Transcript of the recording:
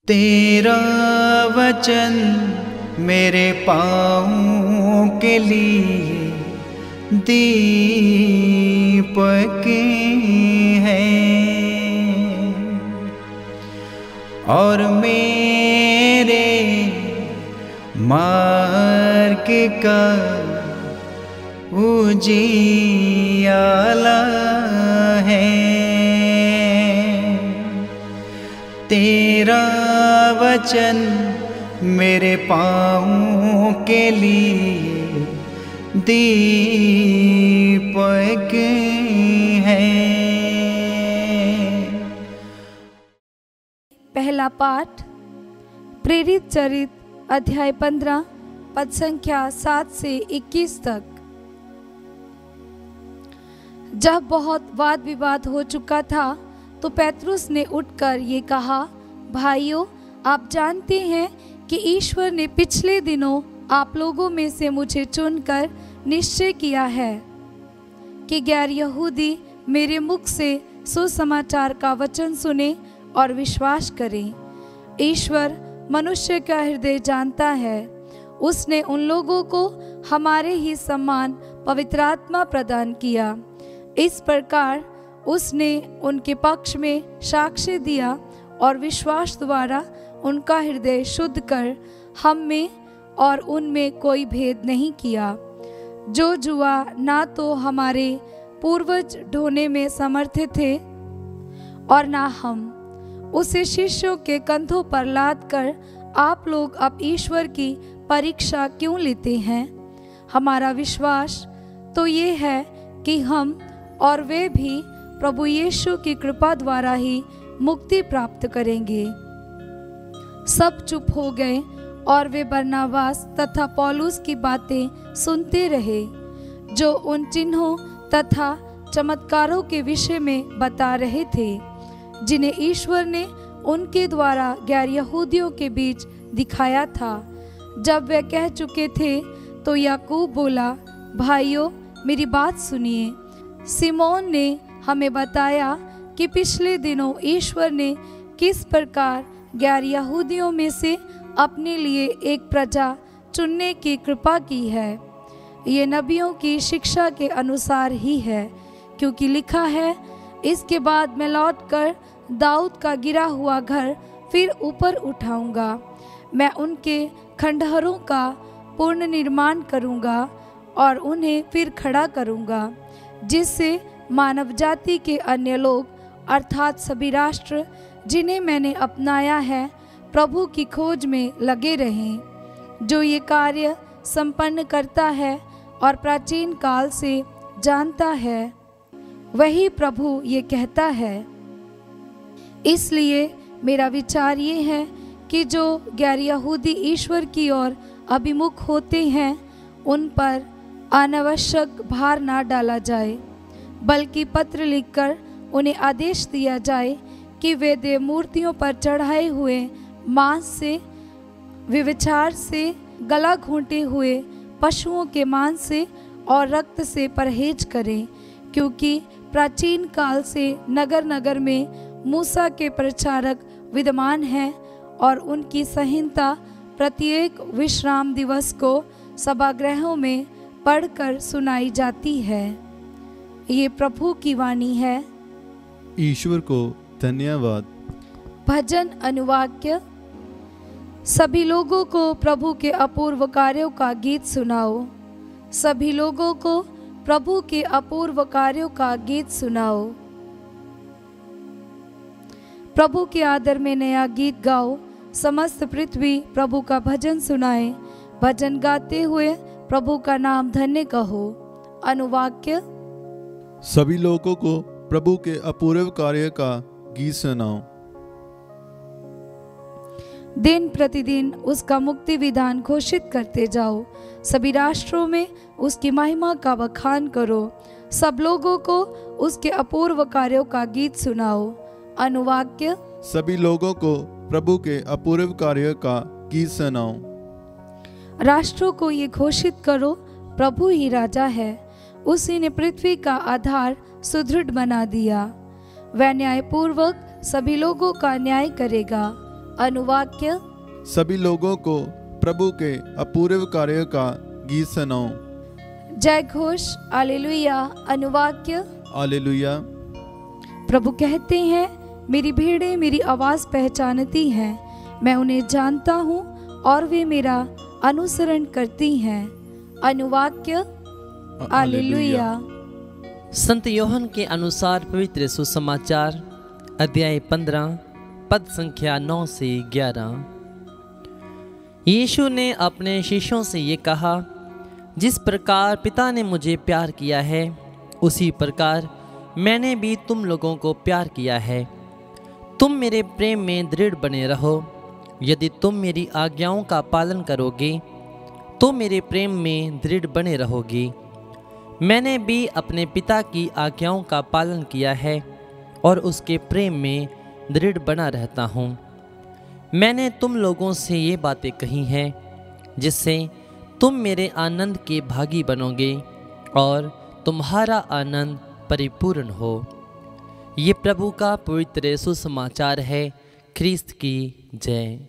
तेरा वचन मेरे पाँव के लिए दीपक है और मेरे मार्ग का उजियाला है। तेरा वचन मेरे पाँव के लिए दीपक है। पहला पाठ प्रेरित चरित अध्याय 15 पद संख्या 7 से 21 तक। जब बहुत वाद विवाद हो चुका था तो पेत्रुस ने उठकर ये कहा, भाइयों, आप जानते हैं कि ईश्वर ने पिछले दिनों आप लोगों में से मुझे चुनकर निश्चय किया है कि गैर यहूदी मेरे मुख से सुसमाचार का वचन सुने और विश्वास करें। ईश्वर मनुष्य का हृदय जानता है। उसने उन लोगों को हमारे ही समान पवित्र आत्मा प्रदान किया। इस प्रकार उसने उनके पक्ष में साक्ष्य दिया और विश्वास द्वारा उनका हृदय शुद्ध कर हम में और उनमें कोई भेद नहीं किया। जो जुआ ना तो हमारे पूर्वज ढोने में समर्थ थे और ना हम, उसे शिष्यों के कंधों पर लाद कर आप लोग अब ईश्वर की परीक्षा क्यों लेते हैं? हमारा विश्वास तो ये है कि हम और वे भी प्रभु यीशु की कृपा द्वारा ही मुक्ति प्राप्त करेंगे। सब चुप हो गए और वे बरनबास तथा पौलुस की बातें सुनते रहे, जो उन चिन्हों तथा चमत्कारों के विषय में बता रहे थे, जिन्हें ईश्वर ने उनके द्वारा गैर यहूदियों के बीच दिखाया था। जब वे कह चुके थे तो याकूब बोला, भाइयों, मेरी बात सुनिए। सिमोन ने हमें बताया कि पिछले दिनों ईश्वर ने किस प्रकार गैर यहूदियों में से अपने लिए एक प्रजा चुनने की कृपा की है। ये नबियों की शिक्षा के अनुसार ही है, क्योंकि लिखा है, इसके बाद मैं लौटकर दाऊद का गिरा हुआ घर फिर ऊपर उठाऊंगा। मैं उनके खंडहरों का पूर्ण निर्माण करूंगा और उन्हें फिर खड़ा करूंगा, जिससे मानव जाति के अन्य लोग अर्थात सभी राष्ट्र जिन्हें मैंने अपनाया है प्रभु की खोज में लगे रहें। जो ये कार्य संपन्न करता है और प्राचीन काल से जानता है, वही प्रभु ये कहता है। इसलिए मेरा विचार ये है कि जो गैर यहूदी ईश्वर की ओर अभिमुख होते हैं, उन पर अनावश्यक भार ना डाला जाए, बल्कि पत्र लिखकर उन्हें आदेश दिया जाए कि वे देव मूर्तियों पर चढ़ाए हुए मांस से, व्यभिचार से, गला घोंटे हुए पशुओं के मांस से और रक्त से परहेज करें, क्योंकि प्राचीन काल से नगर नगर में मूसा के प्रचारक विद्यमान हैं और उनकी संहिता प्रत्येक विश्राम दिवस को सभागृहों में पढ़कर सुनाई जाती है। ये प्रभु की वाणी है। ईश्वर को धन्यवाद। भजन अनुवाक्य। सभी लोगों को प्रभु के अपूर्व कार्यों का गीत सुनाओ। सभी लोगों को प्रभु के अपूर्व कार्यों का गीत सुनाओ। प्रभु के आदर में नया गीत गाओ। समस्त पृथ्वी प्रभु का भजन सुनाए। भजन गाते हुए प्रभु का नाम धन्य कहो। अनुवाक्य। सभी लोगों को प्रभु के अपूर्व कार्य का गीत सुनाओ। दिन प्रतिदिन उसका मुक्ति विधान घोषित करते जाओ। सभी राष्ट्रों में उसकी महिमा का बखान करो। सब लोगों को उसके अपूर्व कार्यों का गीत सुनाओ। अनुवाक्य। सभी लोगों को प्रभु के अपूर्व कार्य का गीत सुनाओ। राष्ट्रों को ये घोषित करो, प्रभु ही राजा है। उसी ने पृथ्वी का आधार सुदृढ़ बना दिया। वह न्यायपूर्वक सभी लोगों का न्याय करेगा। अनुवाक्य। सभी लोगों को प्रभु के अपूर्व कार्य का गीत सुनाओ। जय घोष हालेलुया। अनुवाक्य। हालेलुया। प्रभु कहते हैं, मेरी भेड़ें मेरी आवाज़ पहचानती हैं, मैं उन्हें जानता हूँ और वे मेरा अनुसरण करती हैं। अनुवाक्य। हालेलुया। संत योहन के अनुसार पवित्र सुसमाचार अध्याय 15 पद संख्या 9 से 11। यीशु ने अपने शिष्यों से ये कहा, जिस प्रकार पिता ने मुझे प्यार किया है उसी प्रकार मैंने भी तुम लोगों को प्यार किया है। तुम मेरे प्रेम में दृढ़ बने रहो। यदि तुम मेरी आज्ञाओं का पालन करोगे तो मेरे प्रेम में दृढ़ बने रहोगे। मैंने भी अपने पिता की आज्ञाओं का पालन किया है और उसके प्रेम में दृढ़ बना रहता हूँ। मैंने तुम लोगों से ये बातें कही हैं जिससे तुम मेरे आनंद के भागी बनोगे और तुम्हारा आनंद परिपूर्ण हो। ये प्रभु का पवित्र सुसमाचार है। ख्रीस्त की जय।